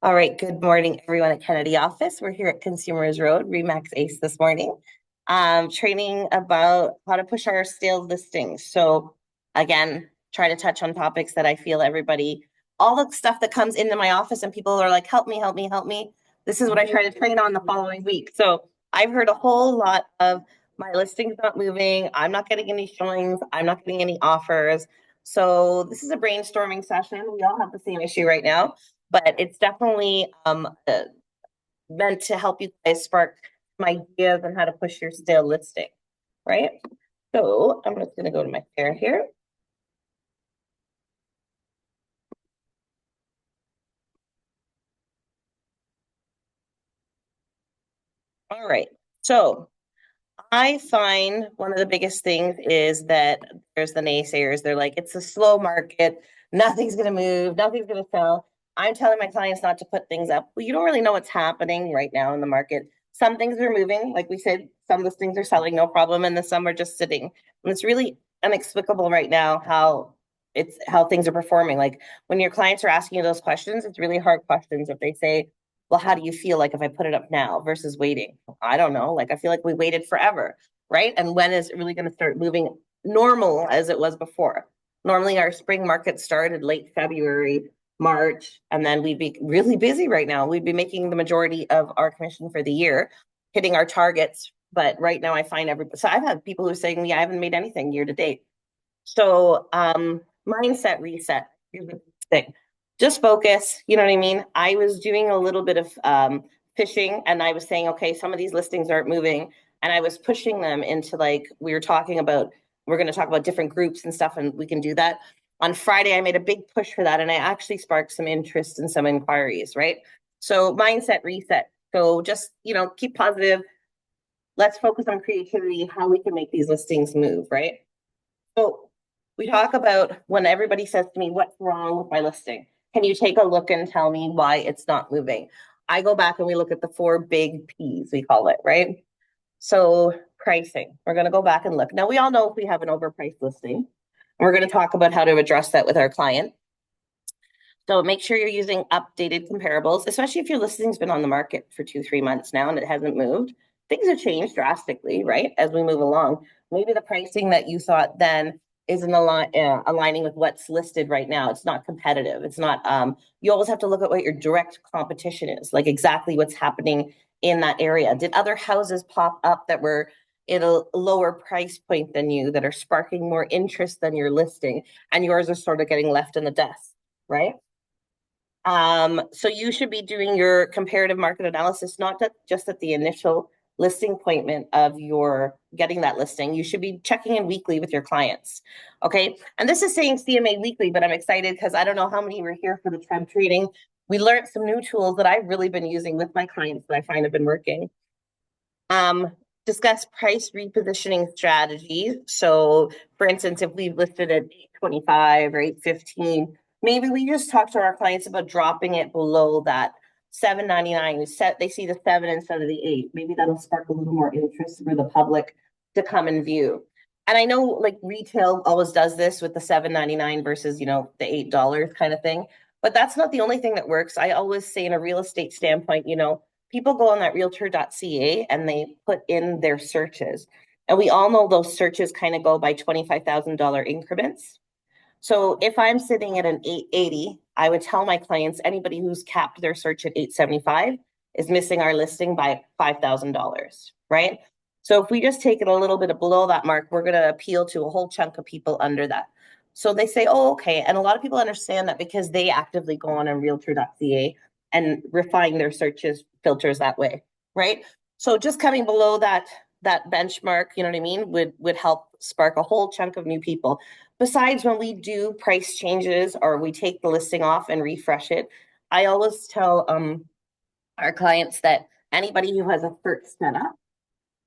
All right, good morning, everyone at Kennedy office. We're here at Consumers Road, Remax Ace this morning, training about how to push our sales listings. So again, try to touch on topics that I feel everybody, all the stuff that comes into my office and people are like, help me, help me, help me. This is what I try to train on the following week. So I've heard a whole lot of my listings not moving. I'm not getting any showings. I'm not getting any offers. So this is a brainstorming session. We all have the same issue right now, but it's definitely meant to help you guys spark some ideas on how to push your stale listing, right? So I'm just going to go to my pair here. All right. So I find one of the biggest things is that there's the naysayers. They're like, it's a slow market. Nothing's going to move. Nothing's going to sell. I'm telling my clients not to put things up. Well, you don't really know what's happening right now in the market. Some things are moving. Like we said, some listings are selling, no problem. And then some are just sitting. And it's really inexplicable right now how things are performing. Like when your clients are asking you those questions, it's really hard questions. If they say, well, how do you feel like if I put it up now versus waiting? I don't know. Like I feel like we waited forever, right? And when is it really going to start moving normal as it was before? Normally our spring market started late February, March, and then we'd be really busy right now. We'd be making the majority of our commission for the year, hitting our targets. But right now I find so I've had people who are saying to me, I haven't made anything year to date. So mindset reset is the thing. Just focus. You know what I mean? I was doing a little bit of fishing and I was saying, okay, some of these listings aren't moving. And I was pushing them into like, we were talking about, we're going to talk about different groups and stuff, and we can do that. On Friday, I made a big push for that and I actually sparked some interest and some inquiries, right? So mindset reset. So just, keep positive. Let's focus on creativity, how we can make these listings move, right? So we talk about when everybody says to me, what's wrong with my listing? Can you take a look and tell me why it's not moving? I go back and we look at the four big P's, we call it, right? So pricing, we're going to go back and look. Now, we all know if we have an overpriced listing, we're going to talk about how to address that with our client. So make sure you're using updated comparables, especially if your listing's been on the market for 2, 3 months now and it hasn't moved. Things have changed drastically, right? As we move along, maybe the pricing that you thought then isn't aligning with what's listed right now. It's not competitive. It's not. You always have to look at what your direct competition is, like exactly what's happening in that area. Did other houses pop up that were at a lower price point than you that are sparking more interest than your listing, and yours are sort of getting left in the dust, right? So you should be doing your comparative market analysis, not just at the initial listing appointment of your getting that listing. You should be checking in weekly with your clients. Okay. And this is saying CMA weekly, but I'm excited because I don't know how many were here for the trend trading. We learned some new tools that I've really been using with my clients that I find have been working. Discuss price repositioning strategies. So for instance, if we've listed at 825 or 815, maybe we just talk to our clients about dropping it below that 799. They see the 7 instead of the 8. Maybe that'll spark a little more interest for the public to come and view. And I know like retail always does this with the 799 versus, the $8 kind of thing. But that's not the only thing that works. I always say in a real estate standpoint, people go on that realtor.ca and they put in their searches. And we all know those searches kind of go by $25,000 increments. So if I'm sitting at an 880, I would tell my clients anybody who's capped their search at 875 is missing our listing by $5,000, right? So if we just take it a little bit below that mark, we're going to appeal to a whole chunk of people under that. So they say, oh, okay. And a lot of people understand that because they actively go on realtor.ca and refine their searches filters that way, right? So just coming below that benchmark, you know what I mean, would help spark a whole chunk of new people. Besides, when we do price changes or we take the listing off and refresh it, I always tell our clients that anybody who has a first set up,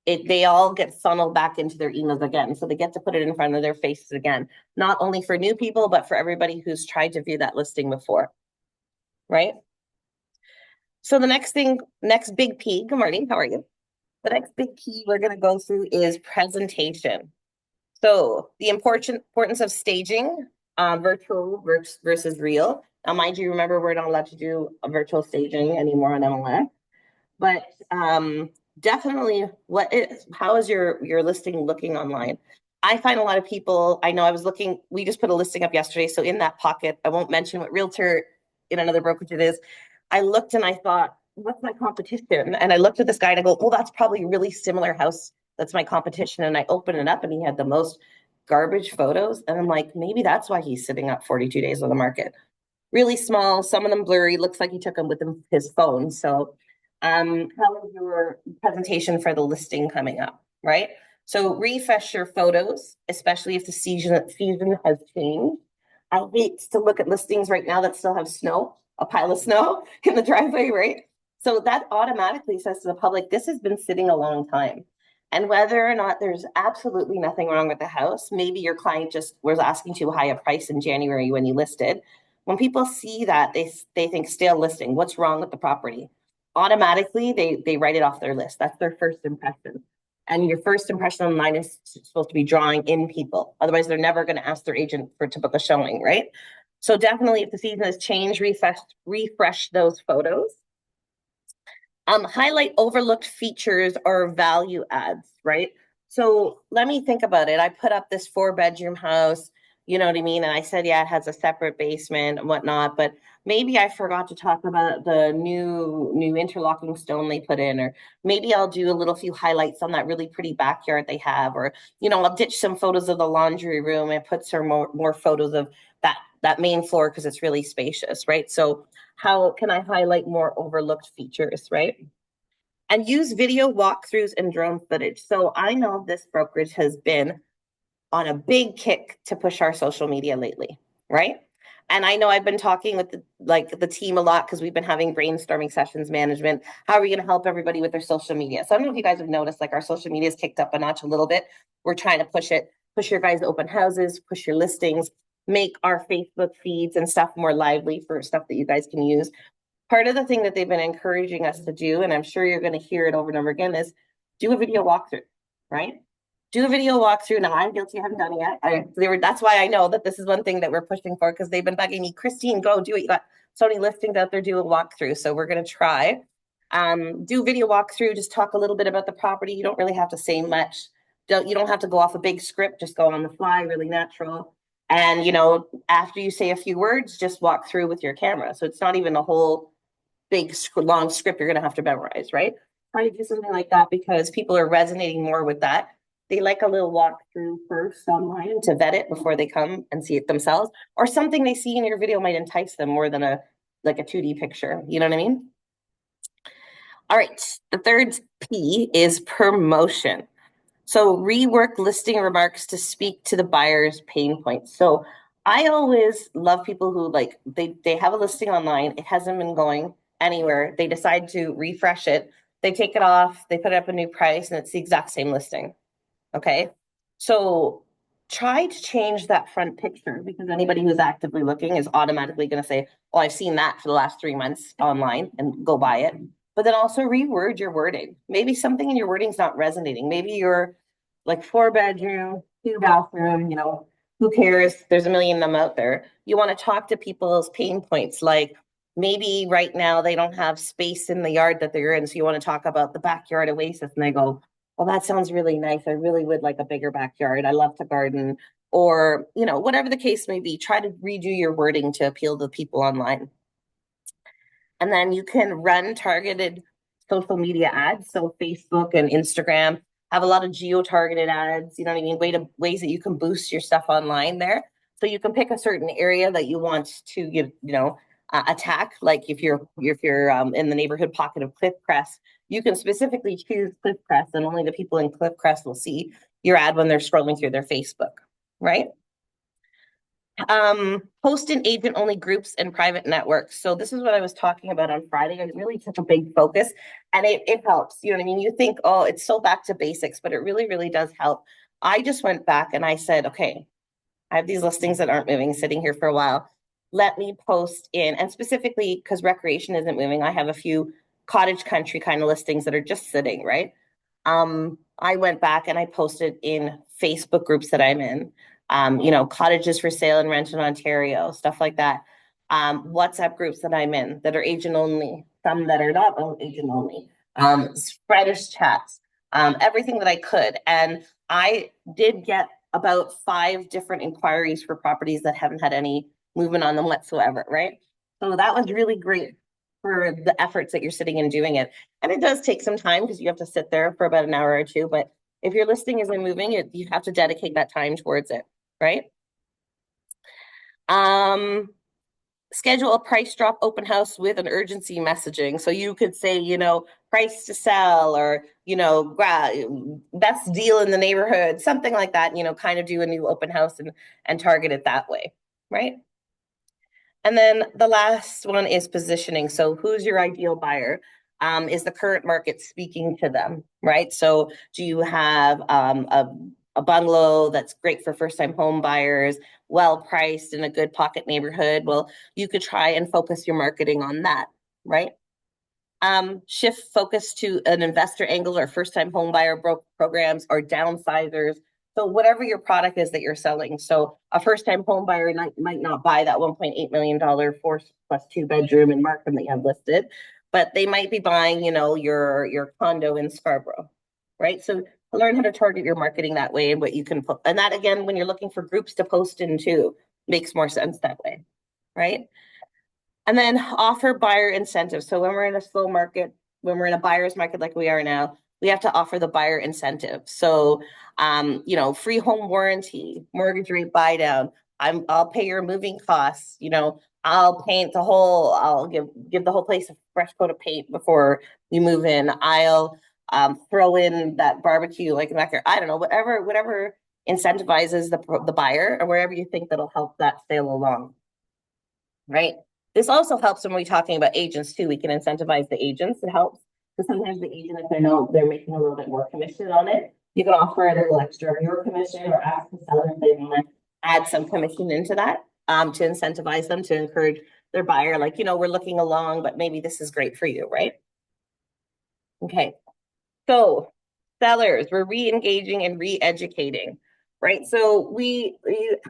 they all get funneled back into their emails again. So they get to put it in front of their faces again, not only for new people, but for everybody who's tried to view that listing before, right? So the next big P, good morning, how are you? The next big P we're going to go through is presentation. So the importance of staging virtual versus real. Now, mind you, remember we're not allowed to do a virtual staging anymore on MLS, but definitely, how is your listing looking online? I find a lot of people. I know I was looking. We just put a listing up yesterday, so in that pocket, I won't mention what realtor in another brokerage it is. I looked and I thought, what's my competition? And I looked at this guy and I go, well, that's probably a really similar house. That's my competition. And I opened it up and he had the most garbage photos. And I'm like, maybe that's why he's sitting up 42 days on the market. Really small, some of them blurry. Looks like he took them with his phone. So, how is your presentation for the listing coming up? Right. So refresh your photos, especially if the season has changed. I hate to look at listings right now that still have snow, a pile of snow in the driveway, right? So that automatically says to the public, this has been sitting a long time. And whether or not there's absolutely nothing wrong with the house, maybe your client just was asking too high a price in January when you listed. When people see that, they think stale listing. What's wrong with the property? Automatically, they write it off their list. That's their first impression. And your first impression online is supposed to be drawing in people. Otherwise, they're never going to ask their agent to book a showing, right? So definitely, if the season has changed, refresh those photos. Highlight overlooked features or value adds, right? So let me think about it. I put up this 4-bedroom house, you know what I mean? And I said, yeah, it has a separate basement and whatnot, but maybe I forgot to talk about the new interlocking stone they put in, or maybe I'll do a little few highlights on that really pretty backyard they have, or I'll ditch some photos of the laundry room and put some more photos of that main floor because it's really spacious, right? So how can I highlight more overlooked features, right? And use video walkthroughs and drone footage. So I know this brokerage has been on a big kick to push our social media lately, right? And I know I've been talking with the team a lot because we've been having brainstorming sessions, management. How are we going to help everybody with their social media? So I don't know if you guys have noticed, like our social media is kicked up a notch a little bit. We're trying to push your guys' open houses, push your listings, make our Facebook feeds and stuff more lively for stuff that you guys can use. Part of the thing that they've been encouraging us to do, and I'm sure you're going to hear it over and over again, is do a video walkthrough, right? Do a video walkthrough. Now I'm guilty, I haven't done it yet. That's why I know that this is one thing that we're pushing for, because they've been bugging me, Christine, go do it. You got so many listings out there, do a walkthrough. So we're going to try. Do video walkthrough, just talk a little bit about the property. You don't really have to say much. You don't have to go off a big script, just go on the fly, really natural. And after you say a few words, just walk through with your camera. So it's not even a whole big long script you're going to have to memorize, right? Try to do something like that because people are resonating more with that. They like a little walkthrough first online to vet it before they come and see it themselves, or something they see in your video might entice them more than a 2D picture. You know what I mean? All right. The third P is promotion. So rework listing remarks to speak to the buyer's pain points. So I always love people who they have a listing online, it hasn't been going anywhere. They decide to refresh it. They take it off, they put up a new price, and it's the exact same listing. Okay. So try to change that front picture, because anybody who's actively looking is automatically going to say, oh, I've seen that for the last 3 months online, and go buy it. But then also reword your wording. Maybe something in your wording is not resonating. Maybe you're like 4-bedroom, 2-bathroom, who cares? There's a million of them out there. You want to talk to people's pain points. Like maybe right now they don't have space in the yard that they're in. So you want to talk about the backyard oasis, and they go, well, that sounds really nice. I really would like a bigger backyard. I love to garden. Or, whatever the case may be, try to redo your wording to appeal to people online. And then you can run targeted social media ads. So Facebook and Instagram have a lot of geo-targeted ads, you know what I mean? Ways that you can boost your stuff online there. So you can pick a certain area that you want to attack. Like if you're in the neighborhood pocket of Cliff Crest, you can specifically choose Cliff Crest, and only the people in Cliff Crest will see your ad when they're scrolling through their Facebook, right? Post in agent only groups and private networks. So this is what I was talking about on Friday. I really took a big focus, and it helps. You know what I mean? You think, oh, it's so back to basics, but it really, really does help. I just went back and I said, okay, I have these listings that aren't moving, sitting here for a while. Let me post in, and specifically because recreation isn't moving, I have a few cottage country kind of listings that are just sitting, right? I went back and I posted in Facebook groups that I'm in. cottages for sale and rent in Ontario, stuff like that. WhatsApp groups that I'm in that are agent only, some that are not agent only, Spanish chats, everything that I could. And I did get about 5 different inquiries for properties that haven't had any movement on them whatsoever, right? So that was really great for the efforts that you're sitting and doing it. And it does take some time because you have to sit there for about an hour or two. But if your listing isn't moving, you have to dedicate that time towards it, right? Um, Schedule a price drop open house with an urgency messaging. So you could say, price to sell or, best deal in the neighborhood, something like that, kind of do a new open house and target it that way, right? And then the last one is positioning. So who's your ideal buyer? Is the current market speaking to them, right? So do you have a bungalow that's great for first-time home buyers, well priced in a good pocket neighborhood? Well, you could try and focus your marketing on that, right? Shift focus to an investor angle or first-time home buyer programs or downsizers. So whatever your product is that you're selling. So a first-time home buyer might not buy that $1.8 million 4+2 bedroom in Markham that you have listed, but they might be buying, your condo in Scarborough, right? So learn how to target your marketing that way and what you can put. And that again, when you're looking for groups to post into, makes more sense that way, right? And then offer buyer incentives. So when we're in a slow market, when we're in a buyer's market like we are now, we have to offer the buyer incentive. So, free home warranty, mortgage rate buy down. I'll pay your moving costs. I'll give the whole place a fresh coat of paint before you move in. I'll throw in that barbecue like back there. I don't know, whatever incentivizes the buyer or wherever you think that'll help that sale along, right? This also helps when we're talking about agents too. We can incentivize the agents. It helps because sometimes the agent, if they're making a little bit more commission on it, you can offer a little extra of your commission or ask the seller if they want to add some commission into that to incentivize them to encourage their buyer. Like, we're looking along, but maybe this is great for you, right? Okay. So sellers, we're re-engaging and re-educating, right? So we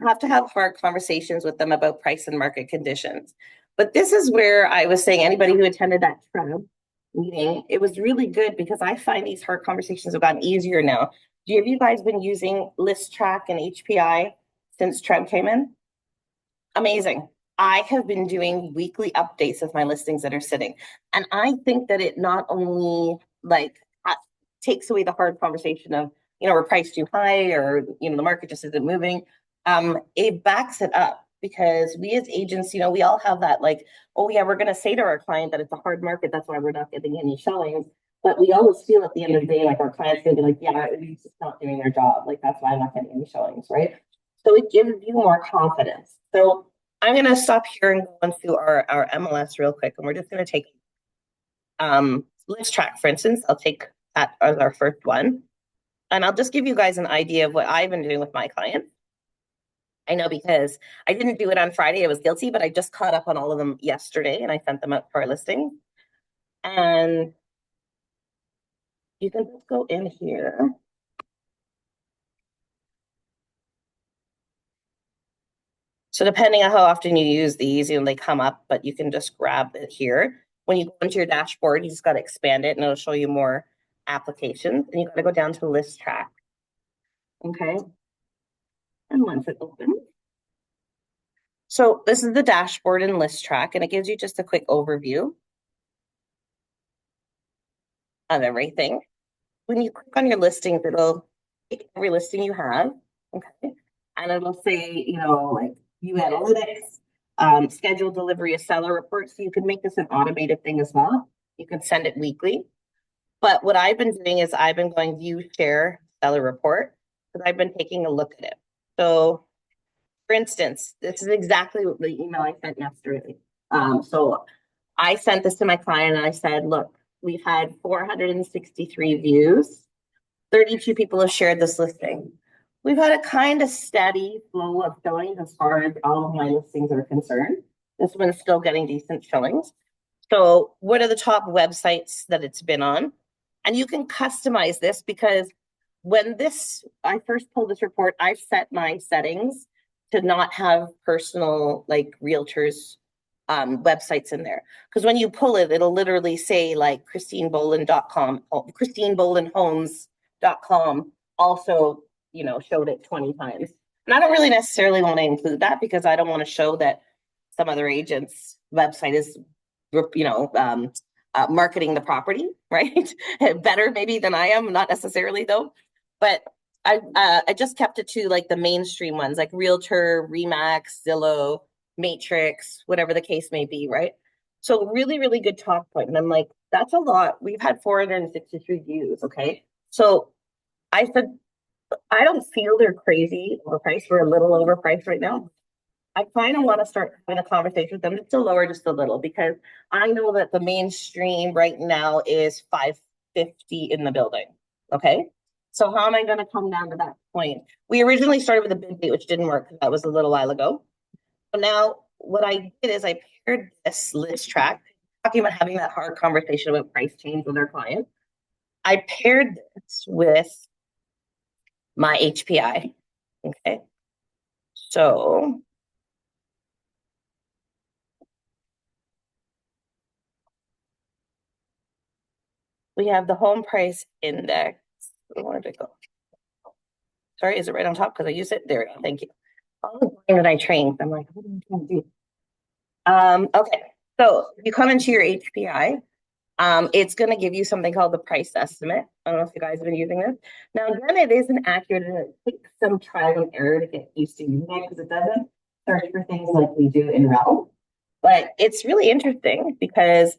have to have hard conversations with them about price and market conditions. But this is where I was saying anybody who attended that TREB meeting, it was really good because I find these hard conversations have gotten easier now. Have you guys been using Listrak and HPI since TREB came in? Amazing. I have been doing weekly updates of my listings that are sitting. And I think that it not only takes away the hard conversation of, we're priced too high or, the market just isn't moving. It backs it up because we as agents, we all have that oh yeah, we're going to say to our client that it's a hard market. That's why we're not getting any showings. But we always feel at the end of the day, like our client's going to be like, yeah, it's just not doing their job. Like, that's why I'm not getting any showings, right? So it gives you more confidence. So I'm going to stop here and go through our MLS real quick. And we're just going to take Listrak, for instance. I'll take that as our first one. And I'll just give you guys an idea of what I've been doing with my clients. I know because I didn't do it on Friday. I was guilty, but I just caught up on all of them yesterday and I sent them out for our listing. And you can just go in here. So depending on how often you use these, they come up, but you can just grab it here. When you go into your dashboard, you just got to expand it and it'll show you more applications. And you got to go down to Listrak. Okay. And once it opens. So this is the dashboard in Listrak, and it gives you just a quick overview of everything. When you click on your listings, it'll take every listing you have. Okay. And it'll say, view analytics, schedule delivery of seller reports. So you can make this an automated thing as well. You can send it weekly. But what I've been doing is I've been going view share seller report because I've been taking a look at it. So for instance, this is exactly what the email I sent yesterday. So I sent this to my client and I said, look, we've had 463 views. 32 people have shared this listing. We've had a kind of steady flow of showings as far as all of my listings are concerned. This one's still getting decent showings. So what are the top websites that it's been on? And you can customize this because when I first pulled this report, I set my settings to not have personal like realtors websites in there. Because when you pull it, it'll literally say like christineboland.com, christinebolandhomes.com also, showed it 20 times. And I don't really necessarily want to include that because I don't want to show that some other agent's website is, marketing the property, right? Better maybe than I am, not necessarily though. But I just kept it to like the mainstream ones, like Realtor, Remax, Zillow, Matrix, whatever the case may be, right? So really, really good talk point. And I'm like, that's a lot. We've had 463 views. Okay. So I said, I don't feel they're crazy overpriced. We're a little overpriced right now. I kind of want to start having a conversation with them just to lower just a little because I know that the mainstream right now is 550 in the building. Okay. So how am I going to come down to that point? We originally started with a bid date, which didn't work because that was a little while ago. So now what I did is I paired this list track, talking about having that hard conversation about price change with our client. I paired this with my HPI. Okay. So we have the home price index. Where did it go? Sorry, is it right on top? Because I use it. There we go. Thank you. All the time that I trained, I'm like, what am I trying to do? Okay. So you come into your HPI. It's going to give you something called the price estimate. I don't know if you guys have been using this. Now, again, it isn't accurate and it takes some trial and error to get used to using it because it doesn't search for things like we do in Realm. But it's really interesting because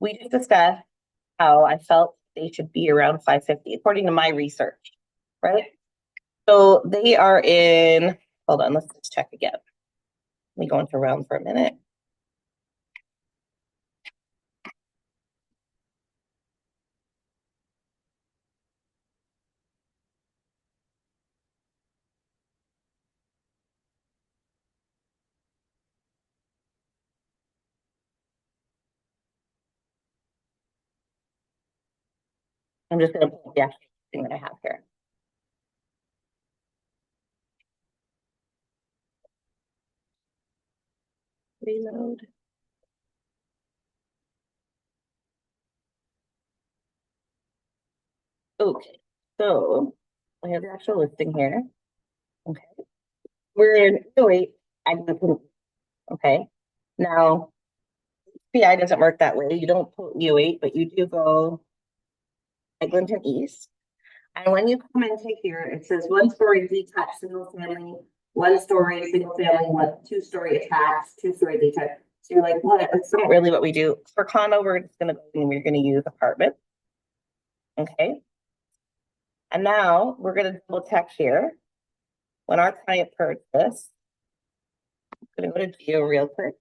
we just discussed how I felt they should be around 550 according to my research, right? So they are in, hold on, let's just check again. Let me go into Realm for a minute. I'm just going to pull the actual thing that I have here. Reload. Okay, so I have the actual listing here. Okay, we're in 08 Eglinton. Okay, now PI doesn't work that way. You don't put U8, but you do go Eglinton East. And when you come into here, it says 1-story detached single family, 1-story single family, 2-story attached, 2-story detached. So you're like, what? That's not really what we do. For condo, we're just gonna go and we're gonna use apartment. Okay. And now we're gonna double check here. When our client purchased, I'm gonna go to Geo real quick.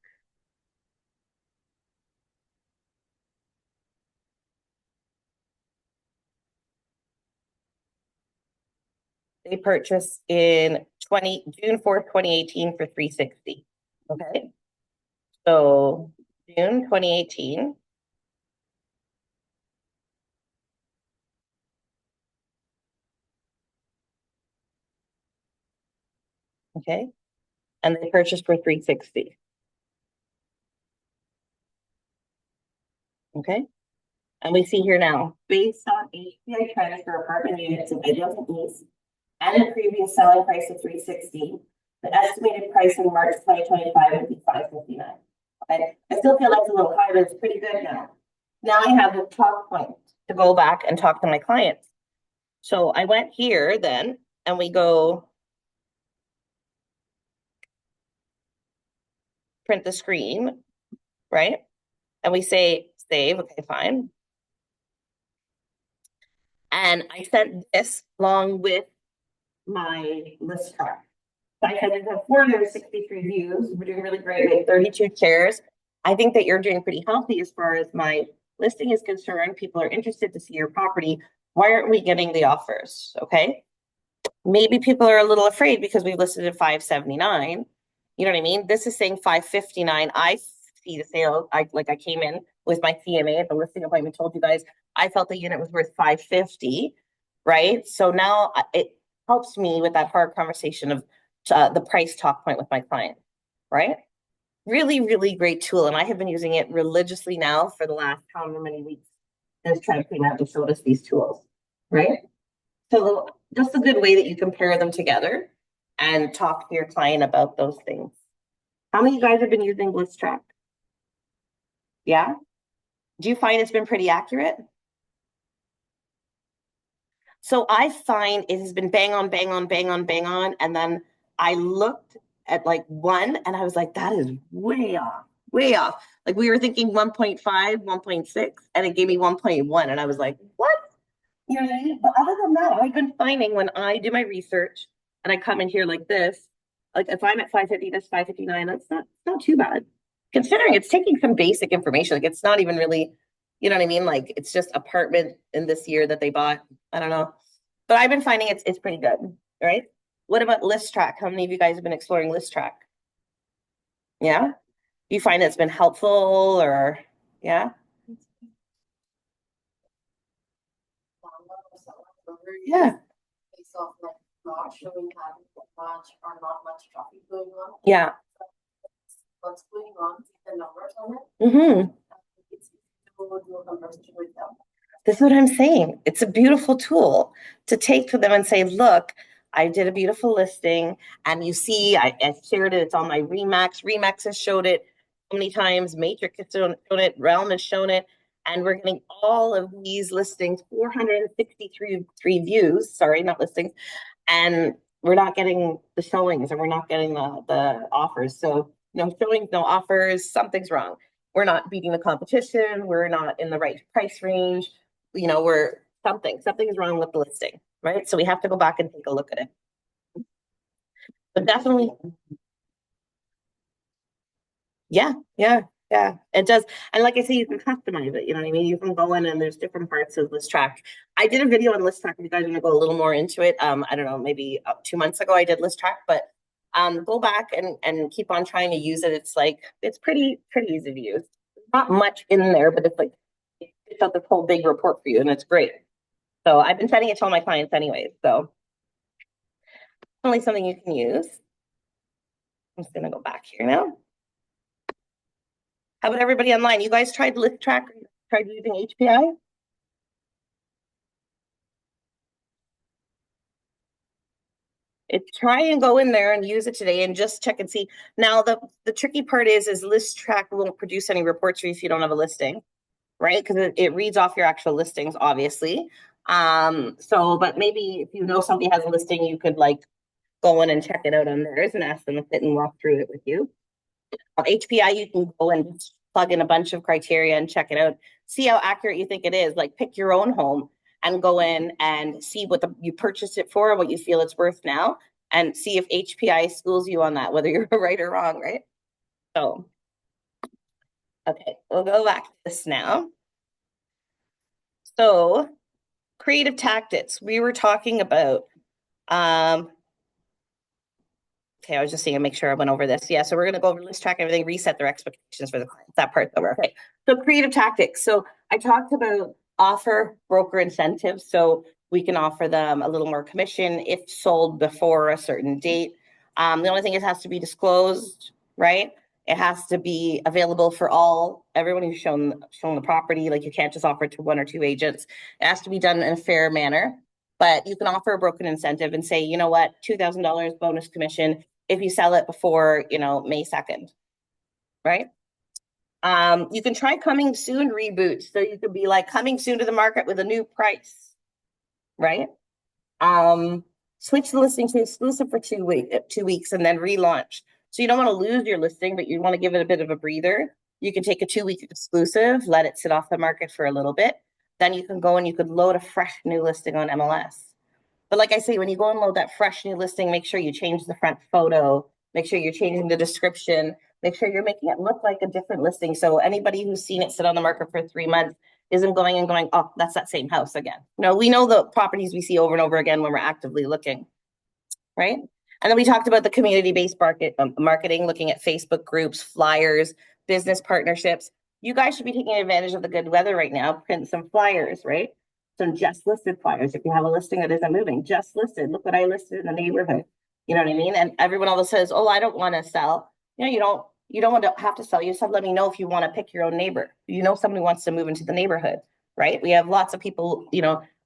They purchased in June 4th, 2018 for 360. Okay. So June 2018. Okay. And they purchased for 360. Okay. And we see here now, based on HPI trends for apartment units in Eglinton East and the previous selling price of 360, the estimated price in March 2025 would be 559. Okay. I still feel that's a little high, but it's pretty good now. Now I have the talk point to go back and talk to my clients. So I went here then, and we go print the screen, right? And we say save, okay, fine. And I sent this along with my list chart. I had 463 views. We're doing really great. We have 32 shares. I think that you're doing pretty healthy as far as my listing is concerned. People are interested to see your property. Why aren't we getting the offers? Okay. Maybe people are a little afraid because we listed at 579. You know what I mean? This is saying 559. I see the sale. I came in with my CMA at the listing appointment, told you guys I felt the unit was worth 550, right? So now it helps me with that hard conversation of the price talk point with my client, right? Really, really great tool. And I have been using it religiously now for the last however many weeks as Trend came out and showed us these tools, right? So just a good way that you compare them together and talk to your client about those things. How many of you guys have been using Listrak? Yeah? Do you find it's been pretty accurate? So I find it has been bang on, bang on, bang on, bang on. And then I looked at like one and I was like, that is way off, way off. Like we were thinking 1.5, 1.6, and it gave me 1.1. And I was like, what? You know what I mean? But other than that, I've been finding when I do my research and I come in here like this, like if I'm at 550, that's 559, that's not too bad. Considering it's taking some basic information. Like it's not even really, you know what I mean? Like it's just apartment in this year that they bought. I don't know. But I've been finding it's pretty good, right? What about Listrak? How many of you guys have been exploring Listrak? Yeah? Do you find it's been helpful or yeah? Yeah. Based off like not showing having much or not much traffic going on. Yeah. What's going on, the numbers on it. Mm-hmm. It's to do a comparison with them. This is what I'm saying. It's a beautiful tool to take to them and say, look, I did a beautiful listing and you see, I shared it. It's on my Remax. Remax has showed it so many times. Matrix has shown it. Realm has shown it. And we're getting all of these listings, 463 views, sorry, not listings. And we're not getting the showings and we're not getting the offers. So no showings, no offers, something's wrong. We're not beating the competition. We're not in the right price range. You know, we're something is wrong with the listing, right? So we have to go back and take a look at it. But definitely, yeah, it does. And like I say, you can customize it. You know what I mean? You can go in and there's different parts of Listrak. I did a video on Listrak. If you guys want to go a little more into it, I don't know, maybe 2 months ago I did Listrak, but go back and keep on trying to use it. It's like it's pretty easy to use. Not much in there, but it's like it's out this whole big report for you, and it's great. So I've been sending it to all my clients anyways. So only something you can use. I'm just gonna go back here now. How about everybody online? You guys tried Listrak? Tried using HPI? Try and go in there and use it today and just check and see. Now the tricky part is Listrak won't produce any reports for you if you don't have a listing, right? Because it reads off your actual listings, obviously. So, but maybe if you know somebody has a listing, you could like go in and check it out on theirs and ask them to sit and walk through it with you. On HPI, you can go and plug in a bunch of criteria and check it out. See how accurate you think it is. Like pick your own home and go in and see what you purchased it for, what you feel it's worth now, and see if HPI schools you on that, whether you're right or wrong, right? So, okay, we'll go back to this now. So, creative tactics. We were talking about okay, I was just seeing to make sure I went over this. Yeah, so we're going to go over Listrak everything, reset their expectations for the clients. That part's over. Okay, so creative tactics. So I talked about offer broker incentives. So we can offer them a little more commission if sold before a certain date. The only thing is it has to be disclosed, right? It has to be available for everyone who's shown the property. Like you can't just offer it to one or two agents. It has to be done in a fair manner. But you can offer a broken incentive and say, you know what, $2,000 bonus commission if you sell it before, May 2nd, right? You can try coming soon reboot. So you could be like coming soon to the market with a new price, right? Switch the listing to exclusive for 2 weeks and then relaunch. So you don't want to lose your listing, but you want to give it a bit of a breather. You can take a 2-week exclusive, let it sit off the market for a little bit. Then you can go and you could load a fresh new listing on MLS. But like I say, when you go and load that fresh new listing, make sure you change the front photo, make sure you're changing the description, make sure you're making it look like a different listing. So anybody who's seen it sit on the market for 3 months isn't going and going, oh, that's that same house again. No, we know the properties we see over and over again when we're actively looking, right? And then we talked about the community-based marketing, looking at Facebook groups, flyers, business partnerships. You guys should be taking advantage of the good weather right now, print some flyers, right? some just listed flyers. If you have a listing that isn't moving, just listed, look what I listed in the neighborhood. You know what I mean? And everyone always says, oh, I don't want to sell. You don't want to have to sell. You just have to let me know if you want to pick your own neighbor. You know, somebody wants to move into the neighborhood, right? We have lots of people,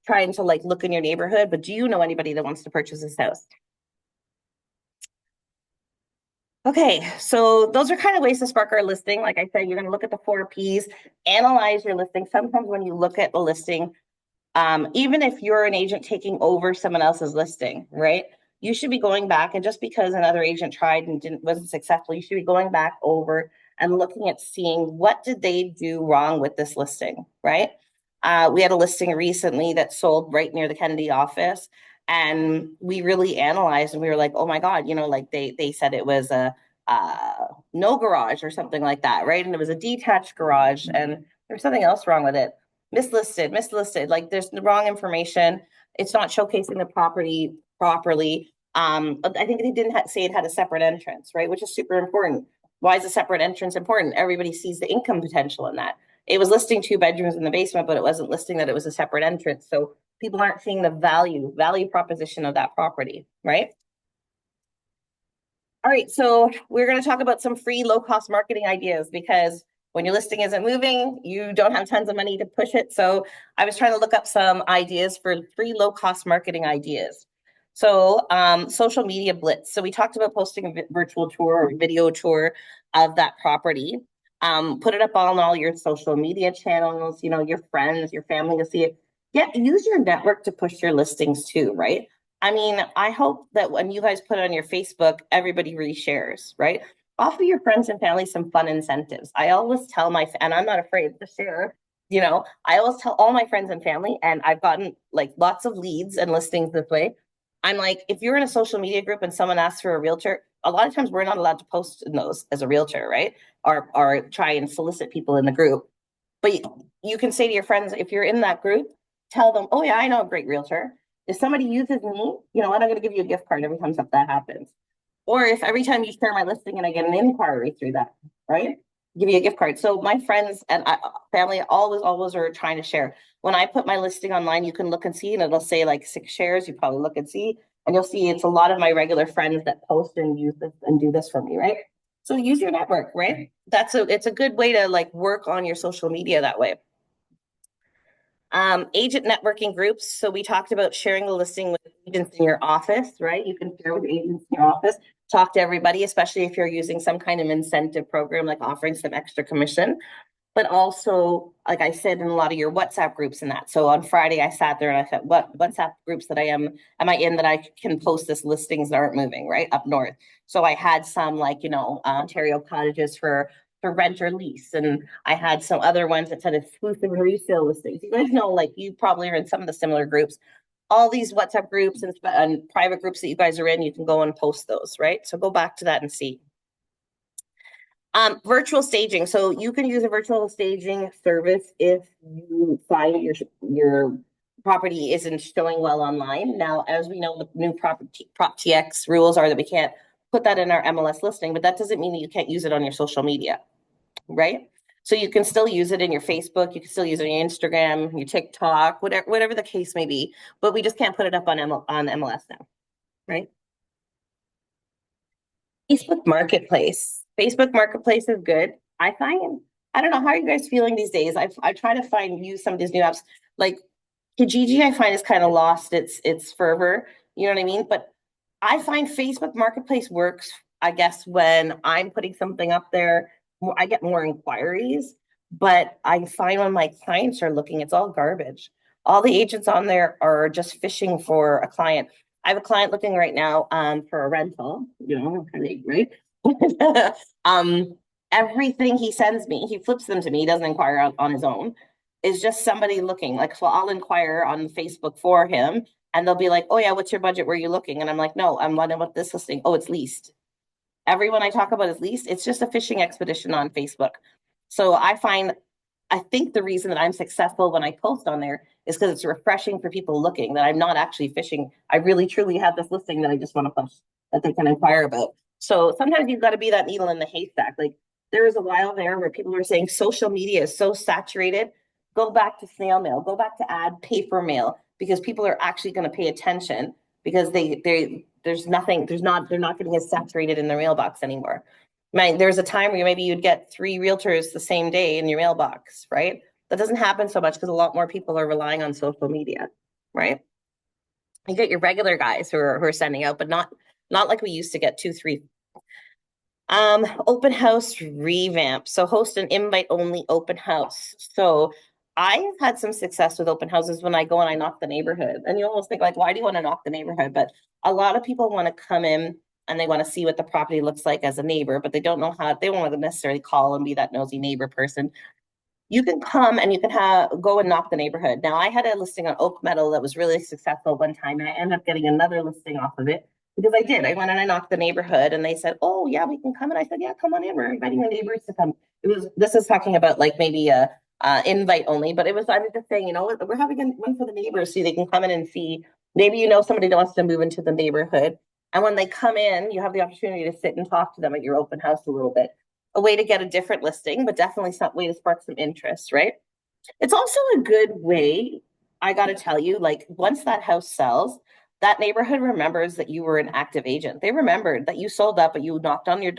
trying to like look in your neighborhood, but do you know anybody that wants to purchase this house? Okay, so those are kind of ways to spark our listing. Like I said, you're going to look at the 4 Ps, analyze your listing. Sometimes when you look at the listing, even if you're an agent taking over someone else's listing, right? You should be going back, and just because another agent tried and wasn't successful, you should be going back over and looking at seeing what did they do wrong with this listing, right? We had a listing recently that sold right near the Kennedy office, and we really analyzed, and we were like, oh my God, like they said it was a no garage or something like that, right? And it was a detached garage, and there's something else wrong with it. Mislisted. Like there's the wrong information. It's not showcasing the property properly. I think they didn't say it had a separate entrance, right? Which is super important. Why is a separate entrance important? Everybody sees the income potential in that. It was listing 2 bedrooms in the basement, but it wasn't listing that it was a separate entrance. So people aren't seeing the value proposition of that property, right? All right, so we're going to talk about some free low-cost marketing ideas, because when your listing isn't moving, you don't have tons of money to push it. So I was trying to look up some ideas for free low-cost marketing ideas. So social media blitz. So we talked about posting a virtual tour or video tour of that property. Put it up on all your social media channels, your friends, your family to see it. Yeah, use your network to push your listings too, right? I mean, I hope that when you guys put it on your Facebook, everybody reshares, right? Offer your friends and family some fun incentives. I always tell and I'm not afraid to share, I always tell all my friends and family, and I've gotten like lots of leads and listings this way. I'm like, if you're in a social media group and someone asks for a realtor, a lot of times we're not allowed to post in those as a realtor, right? Or try and solicit people in the group. But you can say to your friends, if you're in that group, tell them, oh yeah, I know a great realtor. If somebody uses me, what, I'm going to give you a gift card every time something that happens. Or if every time you share my listing and I get an inquiry through that, right? Give you a gift card. So my friends and family always are trying to share. When I put my listing online, you can look and see, and it'll say like 6 shares. You probably look and see, and you'll see it's a lot of my regular friends that post and use this and do this for me, right? So use your network, right? It's a good way to like work on your social media that way. Agent networking groups. So we talked about sharing the listing with agents in your office, right? You can share with agents in your office, talk to everybody, especially if you're using some kind of incentive program, like offering some extra commission. But also, like I said, in a lot of your WhatsApp groups and that. So on Friday, I sat there and I said, what WhatsApp groups that am I in that I can post this listings that aren't moving, right? Up north. So I had some like, Ontario cottages for rent or lease. And I had some other ones that said exclusive resale listings. You guys know, like you probably are in some of the similar groups. All these WhatsApp groups and private groups that you guys are in, you can go and post those, right? So go back to that and see. Virtual staging. So you can use a virtual staging service if you find your property isn't showing well online. Now, as we know, the new PropTX rules are that we can't put that in our MLS listing, but that doesn't mean that you can't use it on your social media, right? So you can still use it in your Facebook, you can still use it on your Instagram, your TikTok, whatever the case may be, but we just can't put it up on MLS now, right? Facebook Marketplace. Facebook Marketplace is good. I don't know, how are you guys feeling these days? I try to use some of these new apps. Like Kijiji, I find has kind of lost its fervor. You know what I mean? But I find Facebook Marketplace works, I guess, when I'm putting something up there, I get more inquiries. But I find when my clients are looking, it's all garbage. All the agents on there are just fishing for a client. I have a client looking right now for a rental, right? um, everything he sends me, he flips them to me, he doesn't inquire on his own, is just somebody looking. Like, so I'll inquire on Facebook for him, and they'll be like, oh yeah, what's your budget? Where are you looking? And I'm like, no, I'm wondering about this listing. Oh, it's leased. Everyone I talk about is leased. It's just a fishing expedition on Facebook. So I think the reason that I'm successful when I post on there is because it's refreshing for people looking, that I'm not actually fishing. I really truly have this listing that I just want to push that they can inquire about. So sometimes you've got to be that needle in the haystack. Like there was a while there where people were saying social media is so saturated Go back to snail mail, go back to add paper mail because people are actually going to pay attention because there's nothing, they're not getting as saturated in their mailbox anymore. There's a time where maybe you'd get 3 realtors the same day in your mailbox, right? That doesn't happen so much because a lot more people are relying on social media, right? You get your regular guys who are sending out, but not like we used to get 2, 3. Open house revamp. So host an invite only open house. So I've had some success with open houses when I go and I knock the neighborhood. And you almost think like, why do you want to knock the neighborhood? But a lot of people want to come in and they want to see what the property looks like as a neighbor, but they don't know how, they don't want to necessarily call and be that nosy neighbor person. You can come and you can go and knock the neighborhood. Now I had a listing on Oak Meadow that was really successful one time, and I ended up getting another listing off of it because I did. I went and I knocked the neighborhood, and they said, "Oh yeah, we can come." And I said, "Yeah, come on in. We're inviting the neighbors to come." This is talking about like maybe a invite only, but I was just saying, we're having one for the neighbors so they can come in and see. Maybe somebody that wants to move into the neighborhood, and when they come in, you have the opportunity to sit and talk to them at your open house a little bit, a way to get a different listing, but definitely some way to spark some interest, right? It's also a good way, I got to tell you, like once that house sells, that neighborhood remembers that you were an active agent. They remembered that you sold up, but you knocked on their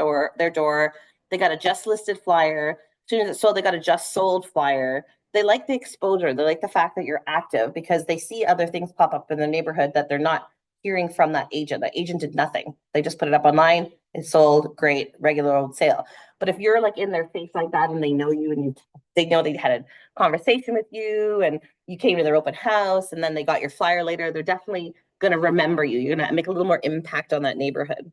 door. They got a just listed flyer. As soon as it sold, they got a just sold flyer. They like the exposure. They like the fact that you're active because they see other things pop up in the neighborhood that they're not hearing from that agent. That agent did nothing. They just put it up online. It sold. Great, regular old sale. But if you're like in their face like that and they know you and they know they had a conversation with you and you came to their open house and then they got your flyer later, they're definitely going to remember you. You're going to make a little more impact on that neighborhood.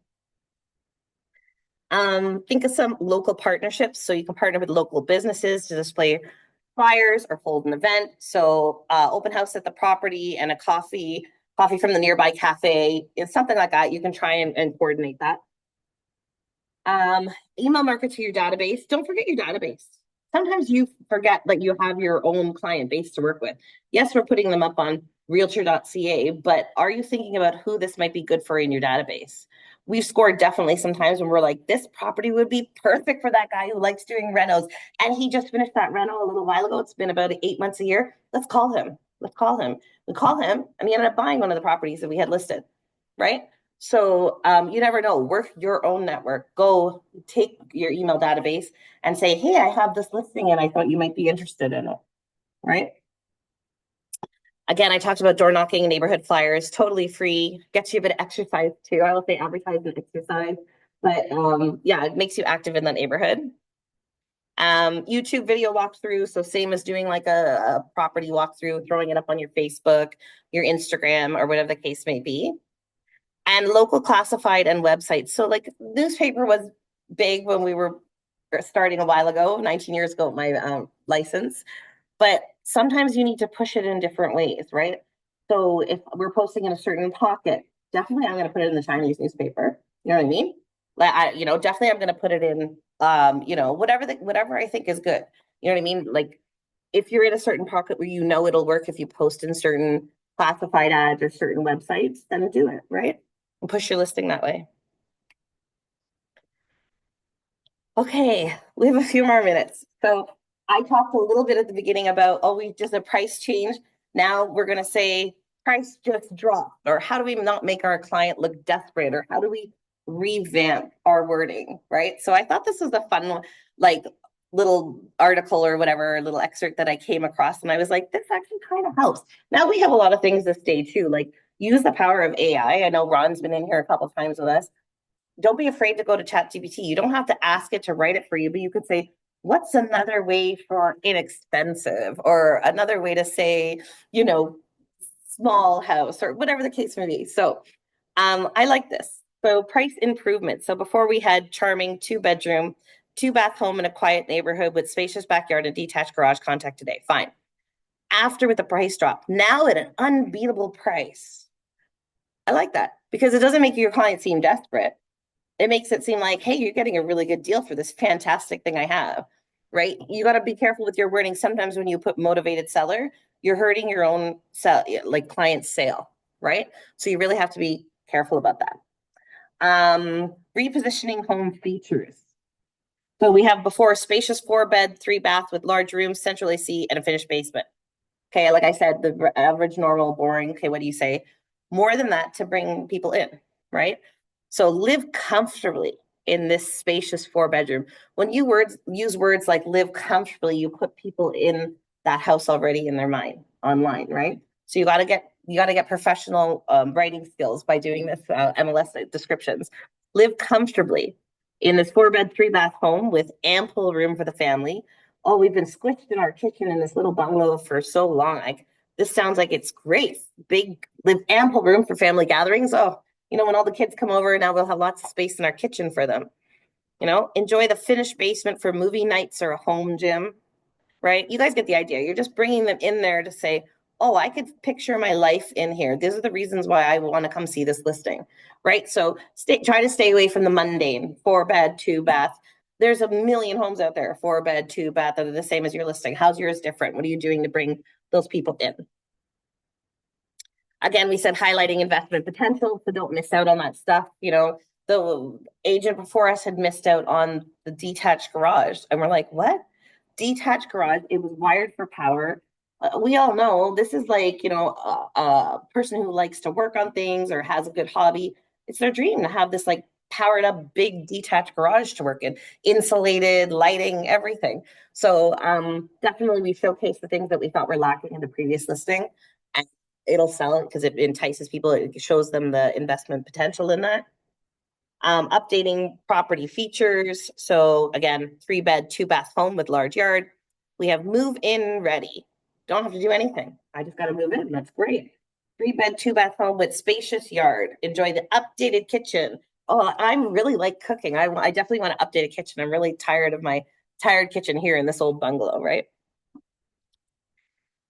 Think of some local partnerships. So you can partner with local businesses to display flyers or hold an event. So open house at the property and a coffee from the nearby cafe. It's something like that. You can try and coordinate that. Um, Email market to your database. Don't forget your database. Sometimes you forget that you have your own client base to work with. Yes, we're putting them up on realtor.ca, but are you thinking about who this might be good for in your database? We've scored definitely sometimes when we're like, this property would be perfect for that guy who likes doing renos. And he just finished that reno a little while ago. It's been about 8 months a year. Let's call him. Let's call him. We call him and he ended up buying one of the properties that we had listed, right? So you never know. Work your own network. Go take your email database and say, hey, I have this listing and I thought you might be interested in it. Right. Again, I talked about door knocking, neighborhood flyers, totally free, gets you a bit of exercise too. I will say advertise and exercise, but yeah, it makes you active in the neighborhood. YouTube video walkthrough. So same as doing like a property walkthrough, throwing it up on your Facebook, your Instagram, or whatever the case may be. And local classified and websites. So like newspaper was big when we were starting a while ago, 19 years ago, my license. But sometimes you need to push it in different ways, right? So if we're posting in a certain pocket, definitely I'm going to put it in the Chinese newspaper. You know what I mean? Like definitely I'm going to put it in, whatever I think is good. You know what I mean? Like if you're in a certain pocket where it'll work if you post in certain classified ads or certain websites, then do it, right? And push your listing that way. Okay, we have a few more minutes. So I talked a little bit at the beginning about, we just a price change. Now we're going to say price just dropped, or how do we not make our client look desperate, or how do we revamp our wording, right? So I thought this was a fun, like little article or whatever, little excerpt that I came across, and I was like, this actually kind of helps. Now we have a lot of things this day too, like use the power of AI. I know Ron's been in here a couple of times with us. Don't be afraid to go to ChatGPT. You don't have to ask it to write it for you, but you could say, what's another way for inexpensive, or another way to say, small house, or whatever the case may be. So I like this. So price improvement. So before we had charming 2-bedroom, 2-bath home in a quiet neighborhood with spacious backyard and detached garage, contact today. Fine. After with the price drop, now at an unbeatable price. I like that because it doesn't make your client seem desperate. It makes it seem like, hey, you're getting a really good deal for this fantastic thing I have, right? You got to be careful with your wording. Sometimes when you put motivated seller, you're hurting your own like client sale, right? So you really have to be careful about that. Repositioning home features. So we have before spacious 4-bed, 3-bath with large rooms, central AC, and a finished basement. Okay, like I said, the average, normal, boring. Okay, what do you say? More than that to bring people in, right? So live comfortably in this spacious 4-bedroom. When you use words like live comfortably, you put people in that house already in their mind online, right? So you got to get professional writing skills by doing this MLS descriptions. Live comfortably in this 4-bed, 3-bath home with ample room for the family. Oh, we've been squished in our kitchen in this little bungalow for so long. Like, this sounds like it's great. Big, live ample room for family gatherings. Oh, when all the kids come over, now we'll have lots of space in our kitchen for them. Enjoy the finished basement for movie nights or a home gym, right? You guys get the idea. You're just bringing them in there to say, oh, I could picture my life in here. These are the reasons why I want to come see this listing, right? So try to stay away from the mundane 4-bed, 2-bath. There's a million homes out there, 4-bed, 2-bath, that are the same as your listing. How's yours different? What are you doing to bring those people in? Again, we said highlighting investment potential, so don't miss out on that stuff. The agent before us had missed out on the detached garage, and we're like, what? Detached garage? It was wired for power. We all know this is like, a person who likes to work on things or has a good hobby. It's their dream to have this like powered up big detached garage to work in, insulated, lighting, everything. So definitely we showcase the things that we thought were lacking in the previous listing. And it'll sell it because it entices people. It shows them the investment potential in that. Updating property features. So again, 3-bed, 2-bath home with large yard. We have move in ready. Don't have to do anything. I just got to move in. That's great. 3-bed, 2-bath home with spacious yard. Enjoy the updated kitchen. Oh, I really like cooking. I definitely want to update a kitchen. I'm really tired of my tired kitchen here in this old bungalow, right?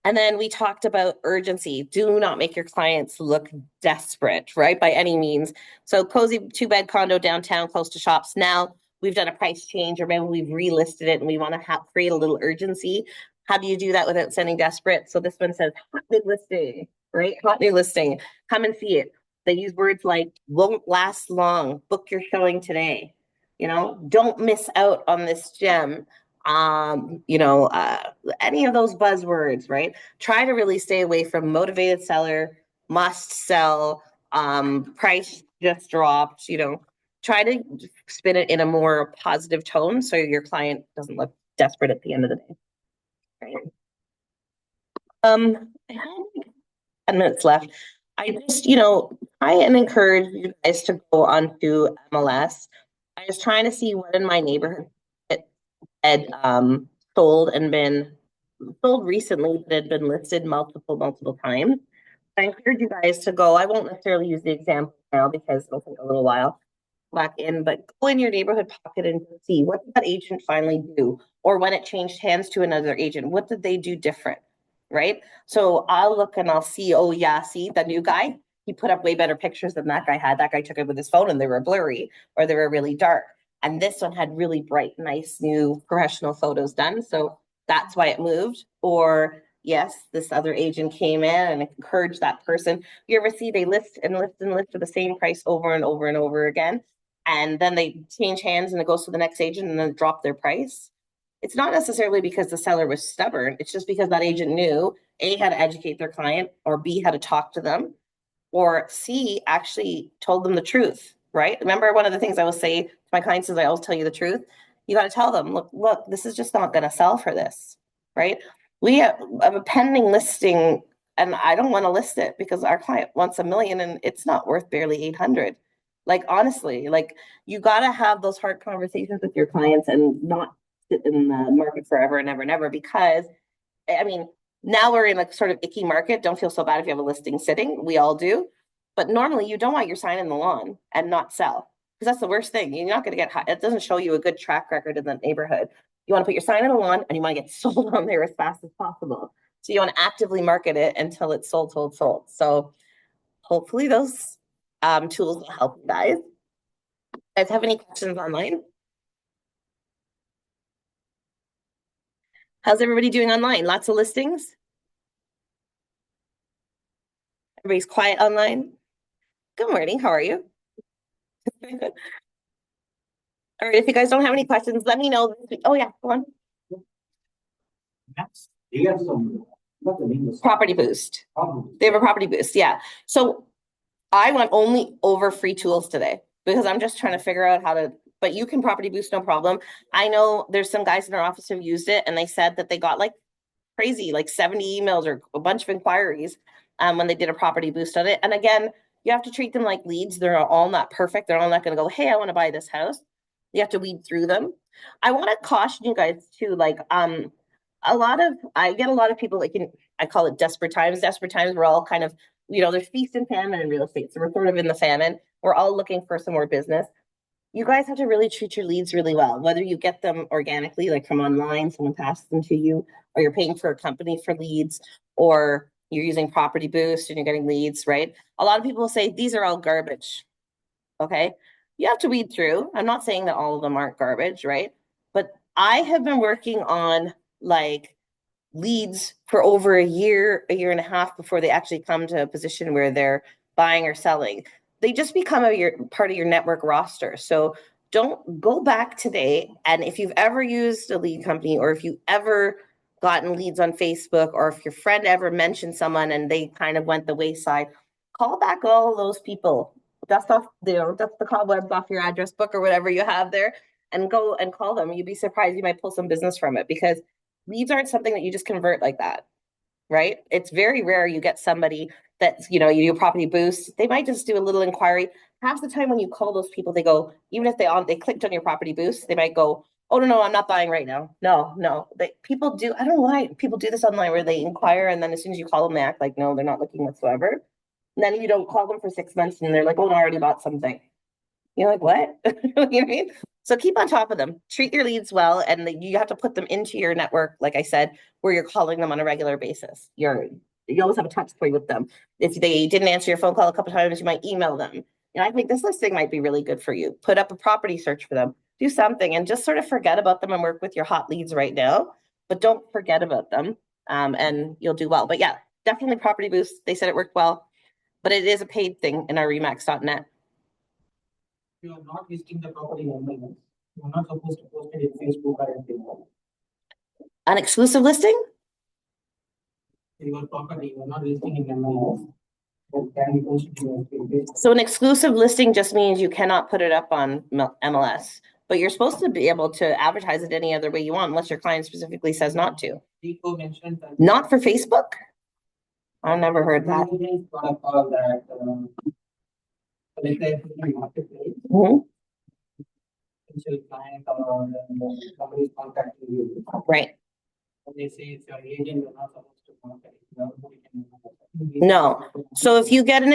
And then we talked about urgency. Do not make your clients look desperate, right? By any means. So cozy 2-bed condo downtown, close to shops. Now we've done a price change, or maybe we've relisted it and we want to create a little urgency. How do you do that without sounding desperate? So this one says hot new listing, right? Hot new listing. Come and see it. They use words like won't last long, book your showing today. Don't miss out on this gem. Any of those buzzwords, right? Try to really stay away from motivated seller, must sell, price just dropped. Try to spin it in a more positive tone so your client doesn't look desperate at the end of the day. Right? I have like 10 minutes left. I just, try and encourage you guys to go onto MLS. I was trying to see what in my neighborhood had sold and been sold recently that had been listed multiple times. I encourage you guys to go. I won't necessarily use the example now because it'll take a little while back in, but go in your neighborhood pocket and see what did that agent finally do, or when it changed hands to another agent, what did they do different, right? So I'll look and I'll see, oh yeah, see the new guy, he put up way better pictures than that guy had. That guy took it with his phone and they were blurry or they were really dark. And this one had really bright, nice, new professional photos done. So that's why it moved. Or yes, this other agent came in and encouraged that person. You ever see they list and list and list for the same price over and over and over again? And then they change hands and it goes to the next agent and then drop their price. It's not necessarily because the seller was stubborn. It's just because that agent knew A, how to educate their client, or B, how to talk to them, or C, actually told them the truth, right? Remember, one of the things I will say to my clients is I always tell you the truth. You got to tell them, look, this is just not going to sell for this, right? We have a pending listing and I don't want to list it because our client wants $1 million and it's not worth barely 800. Like, honestly, like you got to have those hard conversations with your clients and not sit in the market forever and ever and ever because, I mean, now we're in a sort of icky market. Don't feel so bad if you have a listing sitting. We all do. But normally you don't want your sign in the lawn and not sell because that's the worst thing. You're not going to get high. It doesn't show you a good track record in the neighborhood. You want to put your sign in the lawn and you want to get sold on there as fast as possible. So you want to actively market it until it's sold, sold, sold. So hopefully those tools will help you guys. Guys have any questions online? How's everybody doing online? Lots of listings? Everybody's quiet online? Good morning. How are you? All right, if you guys don't have any questions, let me know. Oh yeah, go on. Yes. They have some, not the name is. Property Boost. Problem. They have a Property Boost, yeah. So I went only over free tools today because I'm just trying to figure out how to, but you can Property Boost, no problem. I know there's some guys in our office who've used it and they said that they got like crazy, like 70 emails or a bunch of inquiries when they did a Property Boost on it. And again, you have to treat them like leads. They're all not perfect. They're all not going to go, hey, I want to buy this house. You have to weed through them. I want to caution you guys too, like I get a lot of people like I call it desperate times. Desperate times, we're all kind of, there's feast and famine in real estate. So we're sort of in the famine. We're all looking for some more business. You guys have to really treat your leads really well, whether you get them organically, like from online, someone passes them to you, or you're paying for a company for leads, or you're using Property Boost and you're getting leads, right? A lot of people say these are all garbage. Okay. You have to weed through. I'm not saying that all of them aren't garbage, right? But I have been working on like leads for over a year and a half before they actually come to a position where they're buying or selling. They just become part of your network roster. So don't go back today. And if you've ever used a lead company or if you ever gotten leads on Facebook or if your friend ever mentioned someone and they kind of went the wayside, call back all those people. Dust off, dust the cobwebs off your address book or whatever you have there and go and call them. You'd be surprised you might pull some business from it because leads aren't something that you just convert like that, right? It's very rare you get somebody that's, you do a Property Boost. They might just do a little inquiry. Half the time when you call those people, they go, even if they clicked on your Property Boost, they might go, oh no, I'm not buying right now. No. People do, I don't know why people do this online where they inquire and then as soon as you call them, they act like no, they're not looking whatsoever. And then you don't call them for 6 months and they're like, oh, I already bought something. You're like, what? You know what I mean? So keep on top of them. Treat your leads well, and you have to put them into your network, like I said, where you're calling them on a regular basis. You always have a touch point with them. If they didn't answer your phone call a couple times, you might email them. I think this listing might be really good for you. Put up a property search for them. Do something and just sort of forget about them and work with your hot leads right now. But don't forget about them, and you'll do well. But yeah, definitely Property Boost. They said it worked well, but it is a paid thing in our Remax.net. You are not listing the property online. You are not supposed to post it in Facebook or anything. An exclusive listing? Your property, you are not listing in MLS. Can you post it in Facebook? So an exclusive listing just means you cannot put it up on MLS, but you're supposed to be able to advertise it any other way you want unless your client specifically says not to. Rico mentioned that. Not for Facebook? I never heard that. Marketplace. Mhm. Potential client or somebody is contacting you. Right. And they say it's your agent, you're not supposed to contact. No. So if you get an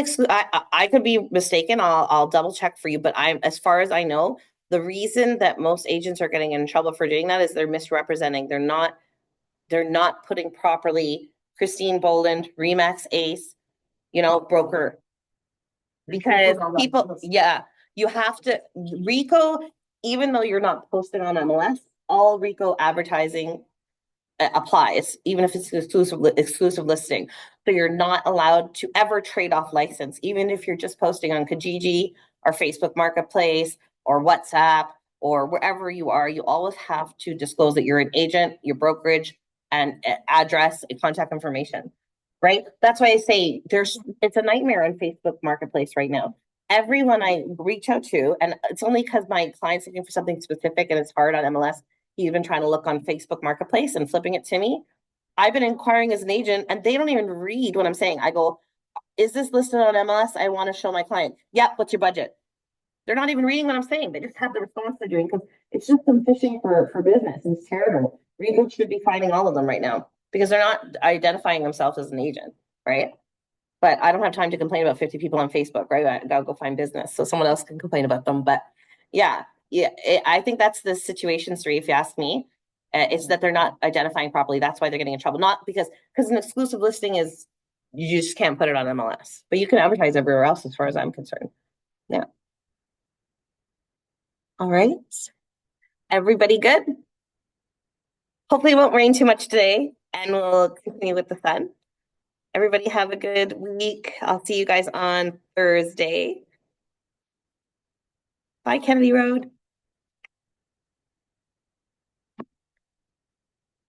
I could be mistaken. I'll double check for you. But as far as I know, the reason that most agents are getting in trouble for doing that is they're misrepresenting. They're not putting properly Christine Boland, Remax Ace, broker. Because people, yeah, you have to Rico, even though you're not posting on MLS, all Rico advertising applies, even if it's an exclusive listing. So you're not allowed to ever trade off license, even if you're just posting on Kijiji or Facebook Marketplace or WhatsApp or wherever you are. You always have to disclose that you're an agent, your brokerage, and address and contact information. Right? That's why I say it's a nightmare on Facebook Marketplace right now. Everyone I reach out to, and it's only because my client's looking for something specific and it's hard on MLS. He's been trying to look on Facebook Marketplace and flipping it to me. I've been inquiring as an agent and they don't even read what I'm saying. I go, is this listed on MLS? I want to show my client. Yep, what's your budget? They're not even reading what I'm saying. They just have the response they're doing because it's just them fishing for business. And it's terrible. Rico should be finding all of them right now because they're not identifying themselves as an agent, right? But I don't have time to complain about 50 people on Facebook, right? I gotta go find business. So someone else can complain about them. But yeah, I think that's the situation, Sri, if you ask me. It's that they're not identifying properly. That's why they're getting in trouble. Not because an exclusive listing is, you just can't put it on MLS. But you can advertise everywhere else as far as I'm concerned. Yeah. All right. Everybody good? Hopefully it won't rain too much today and we'll continue with the sun. Everybody have a good week. I'll see you guys on Thursday. Bye, Kennedy Road.